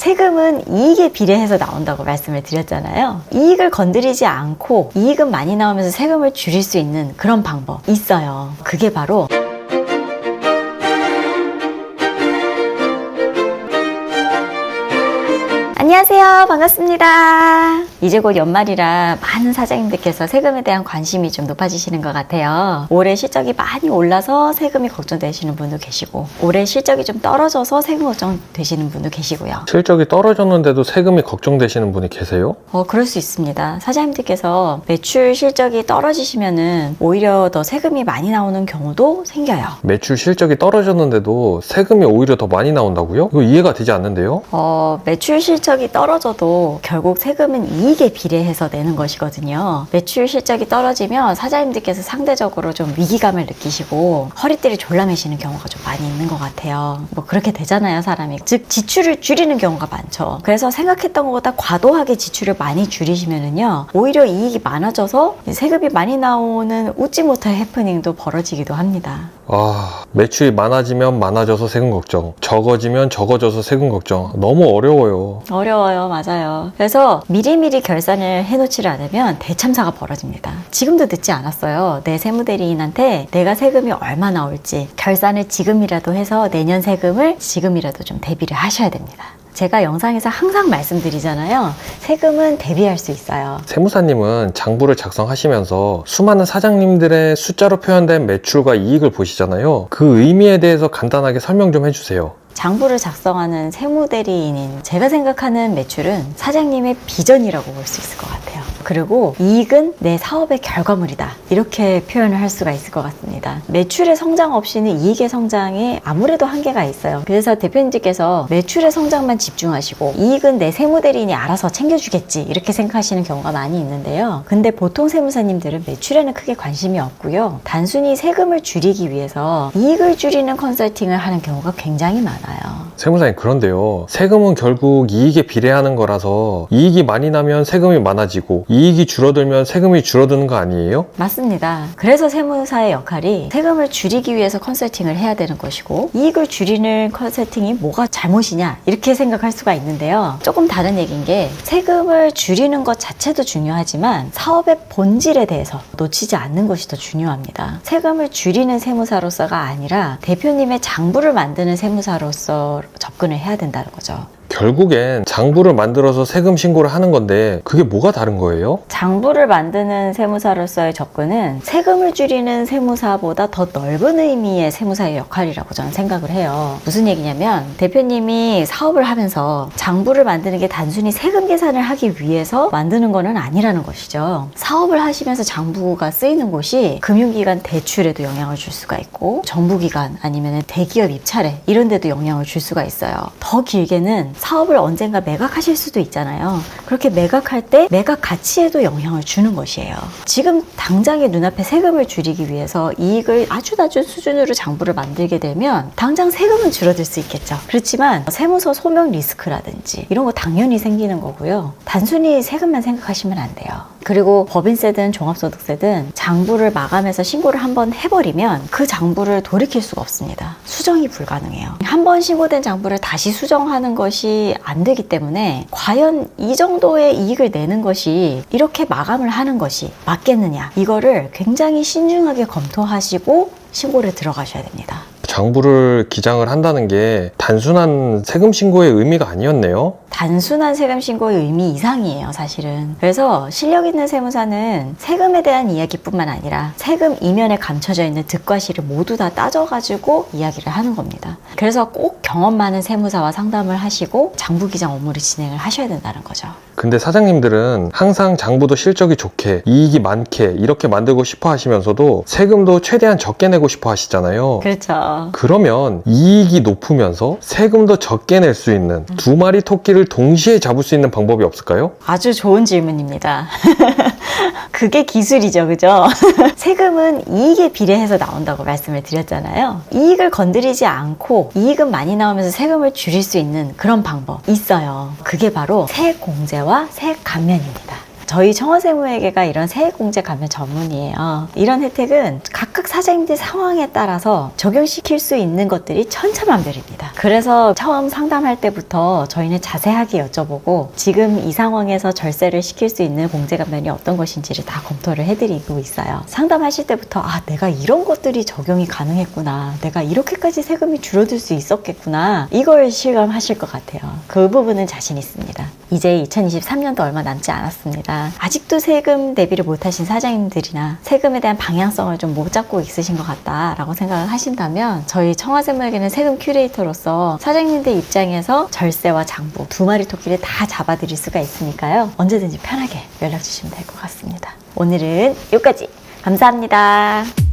세금은 이익에 비례해서 나온다고 말씀을 드렸잖아요. 이익을 건드리지 않고 이익은 많이 나오면서 세금을 줄일 수 있는 그런 방법 있어요. 그게 바로 안녕하세요. 반갑습니다. 이제 곧 연말이라 많은 사장님들께서 세금에 대한 관심이 좀 높아지시는 것 같아요. 올해 실적이 많이 올라서 세금이 걱정되시는 분도 계시고, 올해 실적이 좀 떨어져서 세금 걱정되시는 분도 계시고요. 실적이 떨어졌는데도 세금이 걱정되시는 분이 계세요? 그럴 수 있습니다. 사장님들께서 매출 실적이 떨어지시면은 오히려 더 세금이 많이 나오는 경우도 생겨요. 매출 실적이 떨어졌는데도 세금이 오히려 더 많이 나온다고요? 이거 이해가 되지 않는데요? 매출 실적이 떨어져도 결국 세금은 이익에 비례해서 내는 것이거든요. 매출 실적이 떨어지면 사장님들께서 상대적으로 좀 위기감을 느끼시고 허리띠를 졸라매시는 경우가 좀 많이 있는 것 같아요. 뭐 그렇게 되잖아요, 사람이. 즉 지출을 줄이는 경우가 많죠. 그래서 생각했던 것보다 과도하게 지출을 많이 줄이시면은요, 오히려 이익이 많아져서 세금이 많이 나오는 웃지 못할 해프닝도 벌어지기도 합니다. 매출이 많아지면 많아져서 세금 걱정, 적어지면 적어져서 세금 걱정. 너무 어려워요. 어려워요. 맞아요. 그래서 미리미리 결산을 해놓지를 않으면 대참사가 벌어집니다. 지금도 늦지 않았어요. 내 세무대리인한테 내가 세금이 얼마 나올지 결산을 지금이라도 해서 내년 세금을 지금이라도 좀 대비를 하셔야 됩니다. 제가 영상에서 항상 말씀드리잖아요. 세금은 대비할 수 있어요. 세무사님은 장부를 작성하시면서 수많은 사장님들의 숫자로 표현된 매출과 이익을 보시잖아요. 그 의미에 대해서 간단하게 설명 좀 해주세요. 장부를 작성하는 세무대리인인 제가 생각하는 매출은 사장님의 비전이라고 볼 수 있을 것 같아요. 그리고 이익은 내 사업의 결과물이다. 이렇게 표현을 할 수가 있을 것 같습니다. 매출의 성장 없이는 이익의 성장에 아무래도 한계가 있어요. 그래서 대표님들께서 매출의 성장만 집중하시고 이익은 내 세무대리인이 알아서 챙겨주겠지 이렇게 생각하시는 경우가 많이 있는데요. 근데 보통 세무사님들은 매출에는 크게 관심이 없고요. 단순히 세금을 줄이기 위해서 이익을 줄이는 컨설팅을 하는 경우가 굉장히 많아요. 세무사님, 그런데요, 세금은 결국 이익에 비례하는 거라서 이익이 많이 나면 세금이 많아지고 이익이 줄어들면 세금이 줄어드는 거 아니에요? 맞습니다. 그래서 세무사의 역할이 세금을 줄이기 위해서 컨설팅을 해야 되는 것이고, 이익을 줄이는 컨설팅이 뭐가 잘못이냐 이렇게 생각할 수가 있는데요. 조금 다른 얘기인 게, 세금을 줄이는 것 자체도 중요하지만 사업의 본질에 대해서 놓치지 않는 것이 더 중요합니다. 세금을 줄이는 세무사로서가 아니라 대표님의 장부를 만드는 세무사로서 접근을 해야 된다는 거죠. 결국엔 장부를 만들어서 세금 신고를 하는 건데 그게 뭐가 다른 거예요? 장부를 만드는 세무사로서의 접근은 세금을 줄이는 세무사보다 더 넓은 의미의 세무사의 역할이라고 저는 생각을 해요. 무슨 얘기냐면, 대표님이 사업을 하면서 장부를 만드는 게 단순히 세금 계산을 하기 위해서 만드는 거는 아니라는 것이죠. 사업을 하시면서 장부가 쓰이는 곳이 금융기관 대출에도 영향을 줄 수가 있고, 정부기관 아니면 대기업 입찰에 이런 데도 영향을 줄 수가 있어요. 더 길게는 사업을 언젠가 매각하실 수도 있잖아요. 그렇게 매각할 때 매각 가치에도 영향을 주는 것이에요. 지금 당장의 눈앞에 세금을 줄이기 위해서 이익을 아주 낮은 수준으로 장부를 만들게 되면 당장 세금은 줄어들 수 있겠죠. 그렇지만 세무서 소명 리스크라든지 이런 거 당연히 생기는 거고요. 단순히 세금만 생각하시면 안 돼요. 그리고 법인세든 종합소득세든 장부를 마감해서 신고를 한번 해버리면 그 장부를 돌이킬 수가 없습니다. 수정이 불가능해요. 한번 신고된 장부를 다시 수정하는 것이 안 되기 때문에 과연 이 정도의 이익을 내는 것이, 이렇게 마감을 하는 것이 맞겠느냐, 이거를 굉장히 신중하게 검토하시고 신고를 들어가셔야 됩니다. 장부를 기장을 한다는 게 단순한 세금 신고의 의미가 아니었네요. 단순한 세금 신고의 의미 이상이에요, 사실은. 그래서 실력 있는 세무사는 세금에 대한 이야기뿐만 아니라 세금 이면에 감춰져 있는 득과 실을 모두 다 따져가지고 이야기를 하는 겁니다. 그래서 꼭 경험 많은 세무사와 상담을 하시고 장부 기장 업무를 진행을 하셔야 된다는 거죠. 근데 사장님들은 항상 장부도 실적이 좋게, 이익이 많게 이렇게 만들고 싶어 하시면서도 세금도 최대한 적게 내고 싶어 하시잖아요. 그렇죠. 그러면 이익이 높으면서 세금도 적게 낼 수 있는 두 마리 토끼를 동시에 잡을 수 있는 방법이 없을까요? 아주 좋은 질문입니다. 그게 기술이죠, 그죠? 세금은 이익에 비례해서 나온다고 말씀을 드렸잖아요. 이익을 건드리지 않고 이익은 많이 나오면서 세금을 줄일 수 있는 그런 방법 있어요. 그게 바로 세액공제와 세액감면입니다. 저희 청원세무회계가 이런 세액공제 감면 전문이에요. 이런 혜택은 각각 사장님들 상황에 따라서 적용시킬 수 있는 것들이 천차만별입니다. 그래서 처음 상담할 때부터 저희는 자세하게 여쭤보고 지금 이 상황에서 절세를 시킬 수 있는 공제감면이 어떤 것인지를 다 검토를 해드리고 있어요. 상담하실 때부터 내가 이런 것들이 적용이 가능했구나, 내가 이렇게까지 세금이 줄어들 수 있었겠구나, 이걸 실감하실 것 같아요. 그 부분은 자신 있습니다. 이제 2023년도 얼마 남지 않았습니다. 아직도 세금 대비를 못하신 사장님들이나 세금에 대한 방향성을 좀 못 잡고 있으신 것 같다라고 생각을 하신다면 저희 청와세무에게는 세금 큐레이터로서 사장님들 입장에서 절세와 장부 두 마리 토끼를 다 잡아드릴 수가 있으니까요. 언제든지 편하게 연락 주시면 될 것 같습니다. 오늘은 여기까지. 감사합니다.